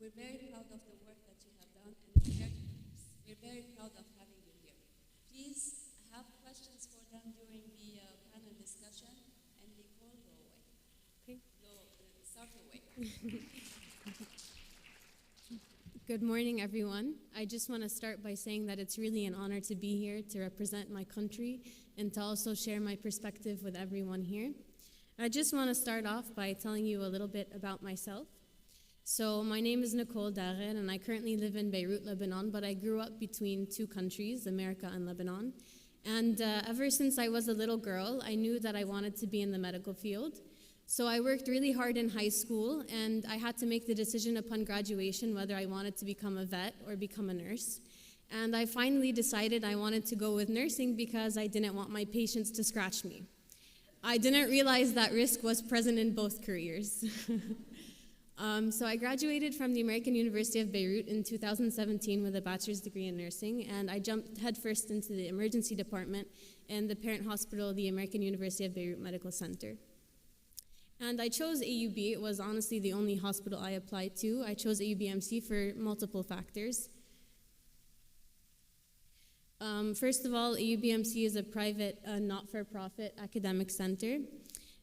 We're very proud of the work that you have done, and we're very proud of having you here. Please have questions for them during the panel discussion, and Nicole, go away. Okay. Start away. Good morning, everyone. I just want to start by saying that it's really an honor to be here to represent my country and to also share my perspective with everyone here. I just want to start off by telling you a little bit about myself. So my name is Nicole Darer, and I currently live in Beirut, Lebanon, but I grew up between two countries, America and Lebanon. And ever since I was a little girl, I knew that I wanted to be in the medical field. So I worked really hard in high school, and I had to make the decision upon graduation whether I wanted to become a vet or become a nurse. And I finally decided I wanted to go with nursing because I didn't want my patients to scratch me. I didn't realize that risk was present in both careers. So I graduated from the American University of Beirut in 2017 with a bachelor's degree in nursing, and I jumped headfirst into the emergency department in the parent hospital, the American University of Beirut Medical Center. And I chose AUB. It was honestly the only hospital I applied to. I chose AUB-MC for multiple factors. First of all, AUB-MC is a private, not-for-profit academic center.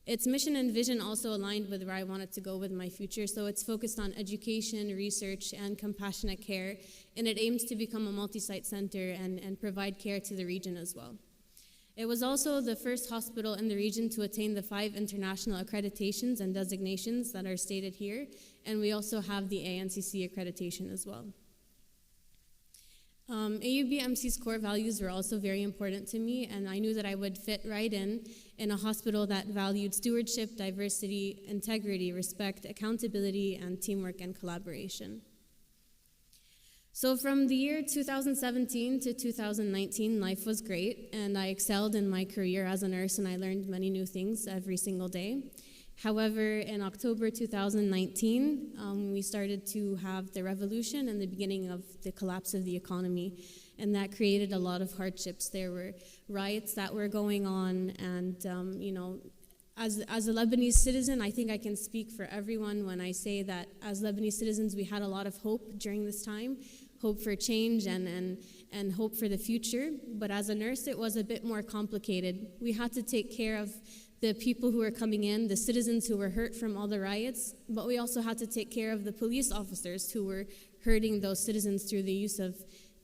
Its mission and vision also aligned with where I wanted to go with my future, so it's focused on education, research, and compassionate care, and it aims to become a multi-site center and provide care to the region as well. It was also the first hospital in the region to attain the 5 international accreditations and designations that are stated here, and we also have the ANCC accreditation as well. AUB-MC's core values were also very important to me, and I knew that I would fit right in a hospital that valued stewardship, diversity, integrity, respect, accountability, and teamwork and collaboration. So from the year 2017 to 2019, life was great, and I excelled in my career as a nurse, and I learned many new things every single day. However, in October 2019, we started to have the revolution and the beginning of the collapse of the economy, and that created a lot of hardships. There were riots that were going on, and as a Lebanese citizen, I think I can speak for everyone when I say that as Lebanese citizens, we had a lot of hope during this time, hope for change and hope for the future. But as a nurse, it was a bit more complicated. We had to take care of the people who were coming in, the citizens who were hurt from all the riots, but we also had to take care of the police officers who were hurting those citizens through the use of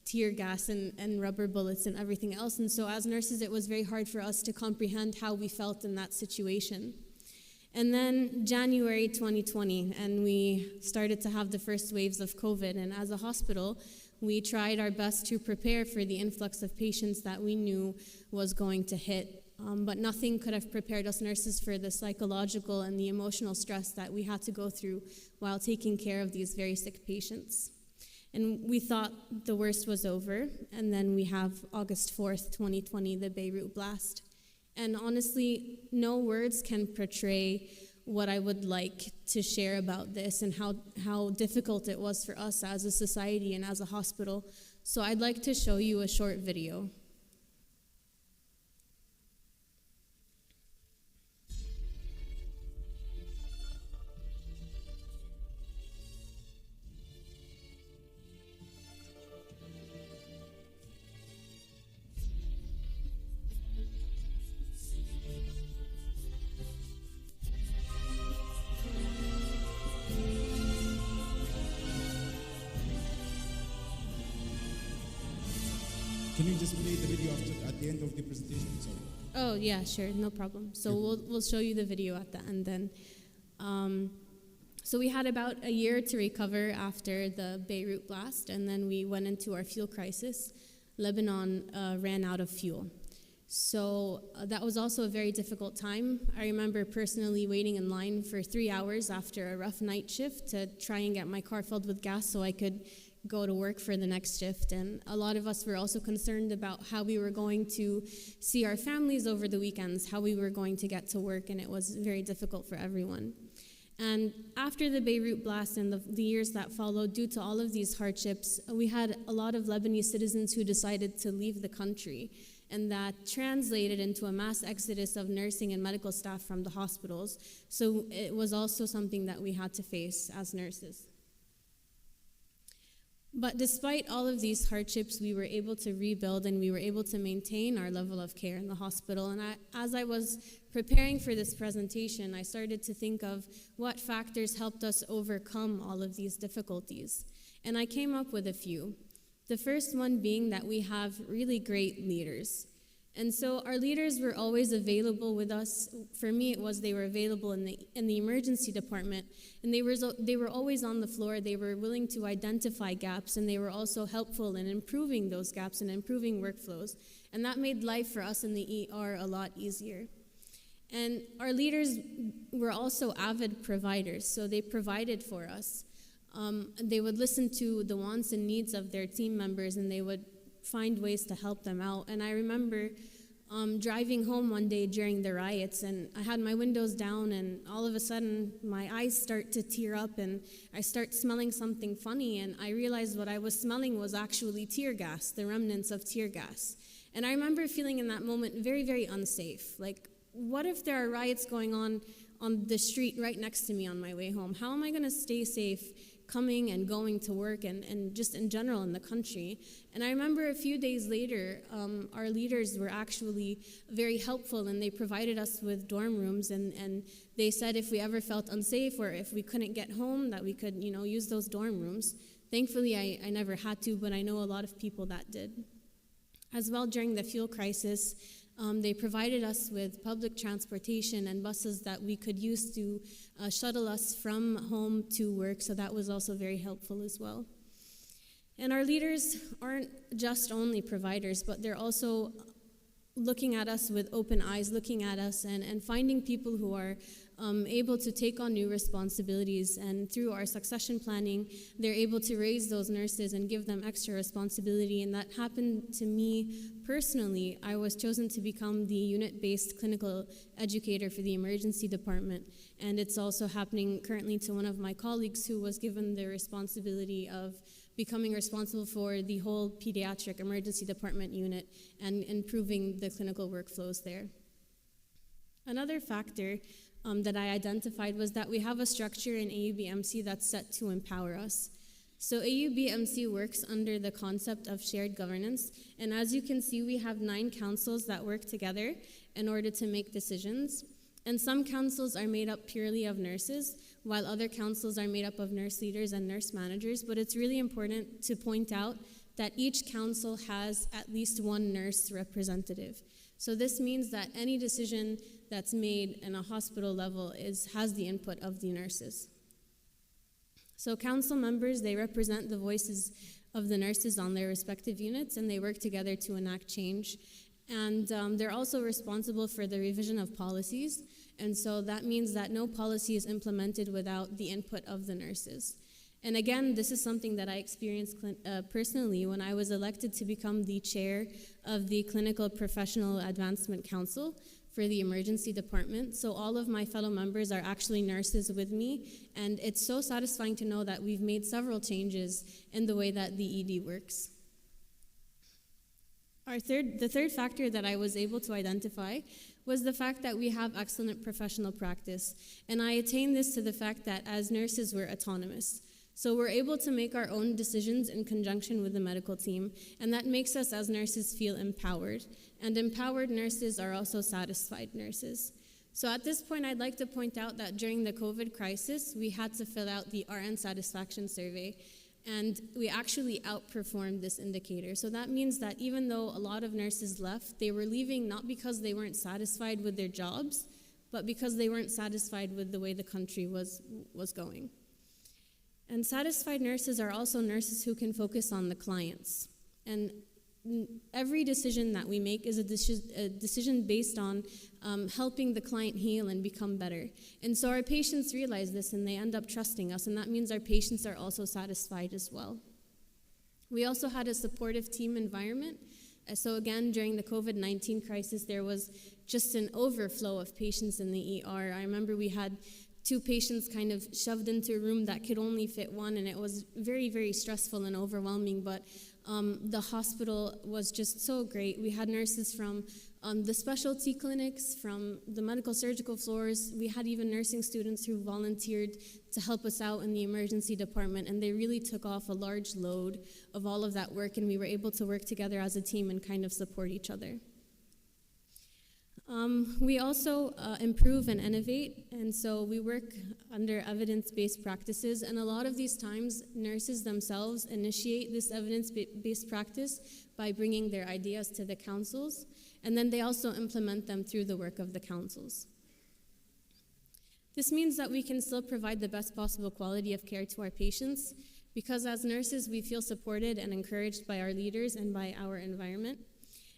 tear gas and rubber bullets and everything else. And so as nurses, it was very hard for us to comprehend how we felt in that situation. And then January 2020, and we started to have the first waves of COVID. And as a hospital, we tried our best to prepare for the influx of patients that we knew was going to hit. But nothing could have prepared us nurses for the psychological and the emotional stress that we had to go through while taking care of these very sick patients. And we thought the worst was over, and then we have August 4th, 2020, the Beirut blast. And honestly, no words can portray what I would like to share about this and how difficult it was for us as a society and as a hospital. So I'd like to show you a short video. Can you just play the video at the end of the presentation? Sorry. Oh, yeah, sure, no problem. So we'll show you the video at the end then. So we had about a year to recover after the Beirut blast, and then we went into our fuel crisis. Lebanon ran out of fuel. So that was also a very difficult time. I remember personally waiting in line for 3 hours after a rough night shift to try and get my car filled with gas so I could go to work for the next shift. And a lot of us were also concerned about how we were going to see our families over the weekends, how we were going to get to work, and it was very difficult for everyone. And after the Beirut blast and the years that followed, due to all of these hardships, we had a lot of Lebanese citizens who decided to leave the country, and that translated into a mass exodus of nursing and medical staff from the hospitals. So it was also something that we had to face as nurses. But despite all of these hardships, we were able to rebuild and we were able to maintain our level of care in the hospital. And as I was preparing for this presentation, I started to think of what factors helped us overcome all of these difficulties. And I came up with a few. The first one being that we have really great leaders. And so our leaders were always available with us. For me, it was they were available in the emergency department, and they were always on the floor. They were willing to identify gaps, and they were also helpful in improving those gaps and improving workflows. And that made life for us in the ER a lot easier. And our leaders were also avid providers, so they provided for us. They would listen to the wants and needs of their team members, and they would find ways to help them out. And I remember driving home one day during the riots, and I had my windows down, and all of a sudden my eyes start to tear up, and I start smelling something funny, and I realized what I was smelling was actually tear gas, the remnants of tear gas. And I remember feeling in that moment very, very unsafe. Like, what if there are riots going on the street right next to me on my way home? How am I going to stay safe coming and going to work and just in general in the country? And I remember a few days later, our leaders were actually very helpful, and they provided us with dorm rooms, and they said if we ever felt unsafe or if we couldn't get home, that we could, use those dorm rooms. Thankfully, I never had to, but I know a lot of people that did. As well, during the fuel crisis, they provided us with public transportation and buses that we could use to shuttle us from home to work, so that was also very helpful as well. And our leaders aren't just only providers, but they're also looking at us with open eyes, looking at us and finding people who are able to take on new responsibilities. And through our succession planning, they're able to raise those nurses and give them extra responsibility. And that happened to me personally. I was chosen to become the unit-based clinical educator for the emergency department. And it's also happening currently to one of my colleagues who was given the responsibility of becoming responsible for the whole pediatric emergency department unit and improving the clinical workflows there. Another factor that I identified was that we have a structure in AUBMC that's set to empower us. So AUBMC works under the concept of shared governance, and as you can see, we have 9 councils that work together in order to make decisions. And some councils are made up purely of nurses, while other councils are made up of nurse leaders and nurse managers. But it's really important to point out that each council has at least one nurse representative. So this means that any decision that's made in a hospital level has the input of the nurses. So council members, they represent the voices of the nurses on their respective units, and they work together to enact change. And they're also responsible for the revision of policies. And so that means that no policy is implemented without the input of the nurses. And again, this is something that I experienced personally when I was elected to become the chair of the Clinical Professional Advancement Council for the emergency department. So all of my fellow members are actually nurses with me, and it's so satisfying to know that we've made several changes in the way that the ED works. The third factor that I was able to identify was the fact that we have excellent professional practice. And I attained this to the fact that as nurses, we're autonomous. So we're able to make our own decisions in conjunction with the medical team, and that makes us as nurses feel empowered. And empowered nurses are also satisfied nurses. So at this point, I'd like to point out that during the COVID crisis, we had to fill out the RN satisfaction survey, and we actually outperformed this indicator. So that means that even though a lot of nurses left, they were leaving not because they weren't satisfied with their jobs, but because they weren't satisfied with the way the country was going. And satisfied nurses are also nurses who can focus on the clients. And every decision that we make is a decision based on helping the client heal and become better. And so our patients realize this, and they end up trusting us, and that means our patients are also satisfied as well. We also had a supportive team environment. So again, during the COVID-19 crisis, there was just an overflow of patients in the ER. I remember we had 2 patients kind of shoved into a room that could only fit 1, and it was very, very stressful and overwhelming, but the hospital was just so great. We had nurses from The specialty clinics, from the medical surgical floors, we had even nursing students who volunteered to help us out in the emergency department, and they really took off a large load of all of that work, and we were able to work together as a team and kind of support each other. We also improve and innovate, and so we work under evidence-based practices, and a lot of these times, nurses themselves initiate this evidence-based practice by bringing their ideas to the councils, and then they also implement them through the work of the councils. This means that we can still provide the best possible quality of care to our patients, because as nurses, we feel supported and encouraged by our leaders and by our environment,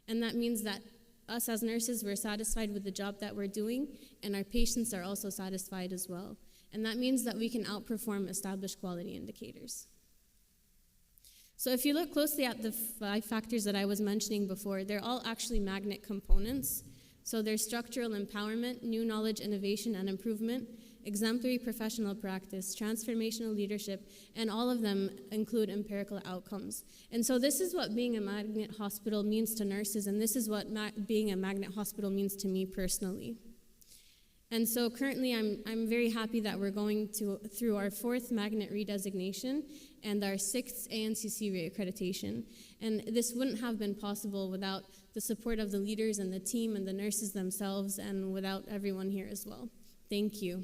and that means that us as nurses, we're satisfied with the job that we're doing, and our patients are also satisfied as well. And that means that we can outperform established quality indicators. So if you look closely at the 5 factors that I was mentioning before, they're all actually magnet components. So there's structural empowerment, new knowledge, innovation, and improvement, exemplary professional practice, transformational leadership, and all of them include empirical outcomes. And so this is what being a magnet hospital means to nurses, and this is what being a magnet hospital means to me personally. And so currently I'm very happy that we're going through our 4th magnet redesignation and our 6th ANCC reaccreditation. And this wouldn't have been possible without the support of the leaders and the team and the nurses themselves, and without everyone here as well. Thank you.